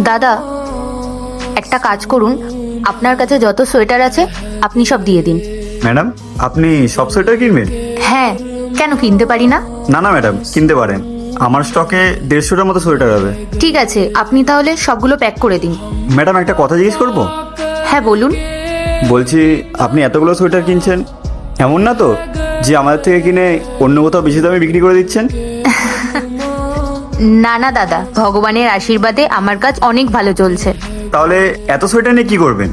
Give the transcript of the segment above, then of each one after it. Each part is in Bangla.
দাদা, একটা কাজ করুন, আপনার কাছে যত সোয়েটার আছে আপনি সব দিয়ে দিন। ম্যাডাম, আপনি সব সোয়েটার কিনবেন? হ্যাঁ, কেন কিনতে পারি না? না না ম্যাডাম, কিনতে পারেন। আমার স্টকে 150টার মতো সোয়েটার হবে। ঠিক আছে, আপনি তাহলে সবগুলো প্যাক করে দিন। ম্যাডাম, একটা কথা জিজ্ঞেস করবো? হ্যাঁ বলুন। বলছি, আপনি এতগুলো সোয়েটার কিনছেন, এমন না তো যে আমাদের থেকে কিনে অন্য কোথাও বেশি দামে বিক্রি করে দিচ্ছেন? না না দাদা, ভগবানের আশীর্বাদে আমার কাজ অনেক ভালো চলছে। তাহলে এত সোয়েটার নিয়ে কি করবেন?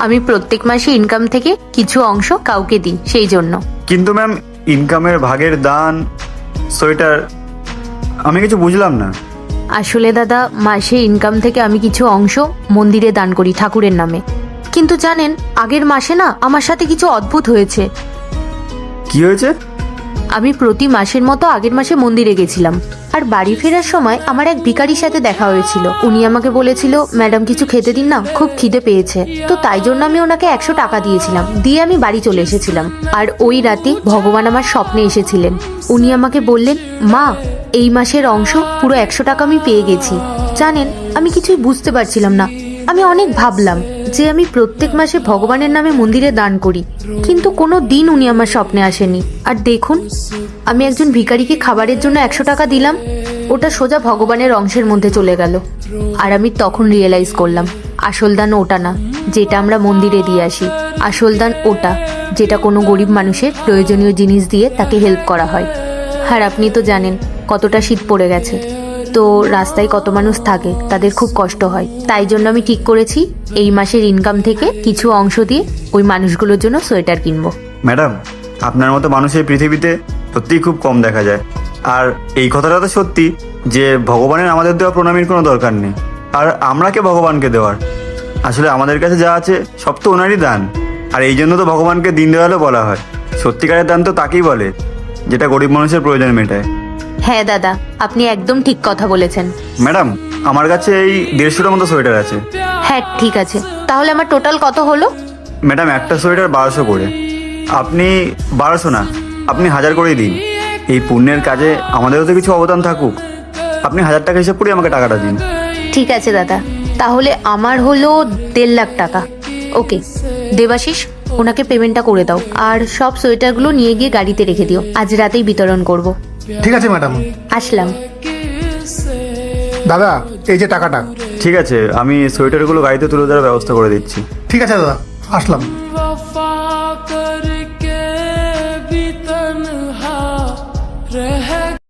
আমি প্রত্যেক মাসে ইনকাম থেকে কিছু অংশ কাউকে দিই, সেই জন্য। কিন্তু ম্যাম, ইনকামের ভাগের দান, সোয়েটার, আমি কিছু বুঝলাম না। আসলে দাদা, মাসে ইনকাম থেকে আমি কিছু অংশ মন্দিরে দান করি ঠাকুরের নামে। কিন্তু জানেন, আগের মাসে না আমার সাথে কিছু অদ্ভুত হয়েছে। কি হয়েছে? আমি প্রতি মাসের মতো আগের মাসে মন্দিরে গেছিলাম, আর বাড়ি ফেরার সময় আমার এক ভিখারির সাথে দেখা হয়েছিল। উনি আমাকে বলেছিল, ম্যাডাম কিছু খেতে দিন না, খুব খিদে পেয়েছে। তো তাই জন্য আমি ওনাকে 100 টাকা দিয়েছিলাম, দিয়ে আমি বাড়ি চলে এসেছিলাম। আর ওই রাতে ভগবান আমার স্বপ্নে এসেছিলেন। উনি আমাকে বললেন, মা, এই মাসের অংশ পুরো 100 টাকা আমি পেয়ে গেছি। জানেন, আমি কিছুই বুঝতে পারছিলাম না। আমি অনেক ভাবলাম যে আমি প্রত্যেক মাসে ভগবানের নামে মন্দিরে দান করি, কিন্তু কোনো দিন উনি আমার স্বপ্নে আসেনি। আর দেখুন, আমি একজন ভিখারিকে খাবারের জন্য 100 টাকা দিলাম, ওটা সোজা ভগবানের অংশের মধ্যে চলে গেল। আর আমি তখন রিয়েলাইজ করলাম, আসল দান ওটা না যেটা আমরা মন্দিরে দিয়ে আসি। আসল দান ওটা যেটা কোনো গরিব মানুষের প্রয়োজনীয় জিনিস দিয়ে তাকে হেল্প করা হয়। আর আপনি তো জানেন কতটা শীত পড়ে গেছে, তো রাস্তায় কত মানুষ থাকে, তাদের খুব কষ্ট হয়। তাই জন্য আমি ঠিক করেছি এই মাসের ইনকাম থেকে কিছু অংশ দিয়ে ওই মানুষগুলোর জন্য সোয়েটার কিনবো। ম্যাডাম, আপনার মতো মানুষ এই পৃথিবীতে সত্যিই খুব কম দেখা যায়। আর এই কথাটা তো সত্যি যে ভগবানের আমাদের দেওয়া প্রণামীর কোনো দরকার নেই। আর আমরা কে ভগবানকে দেওয়ার? আসলে আমাদের কাছে যা আছে সব তো ওনারই দান। আর এই জন্য তো ভগবানকে দিন দয়ালও বলা হয়। সত্যিকারের দান তো তাকেই বলে যেটা গরিব মানুষের প্রয়োজন মেটায়। হ্যাঁ দাদা, আপনি একদম ঠিক কথা বলেছেন। ম্যাডাম, আমার কাছে এই 150টার মতো সোয়েটার আছে। হ্যাঁ ঠিক আছে, তাহলে আমার টোটাল কত হলো? ম্যাডাম, একটা সোয়েটার 1200 করে। আপনি 1200 না, আপনি 1000 করেই দিন। এই পুণ্যের কাজে আমাদেরও তো কিছু অবদান থাকুক। আপনি 1000 টাকা হিসাব করে আমাকে টাকাটা দিন। ঠিক আছে দাদা, তাহলে আমার হলো 1.5 লাখ টাকা। ওকে দেবাশিস, ওনাকে পেমেন্টটা করে দাও, আর সব সোয়েটারগুলো নিয়ে গিয়ে গাড়িতে রেখে দিও, আজ রাতেই বিতরণ করব। ঠিক আছে ম্যাডাম। আসলাম। দাদা, এই যে টাকাটা। ঠিক আছে, আমি সোয়েটারগুলো গাড়িতে তুলে দেওয়ার ব্যবস্থা করে দিচ্ছি। ঠিক আছে দাদা, আসলাম।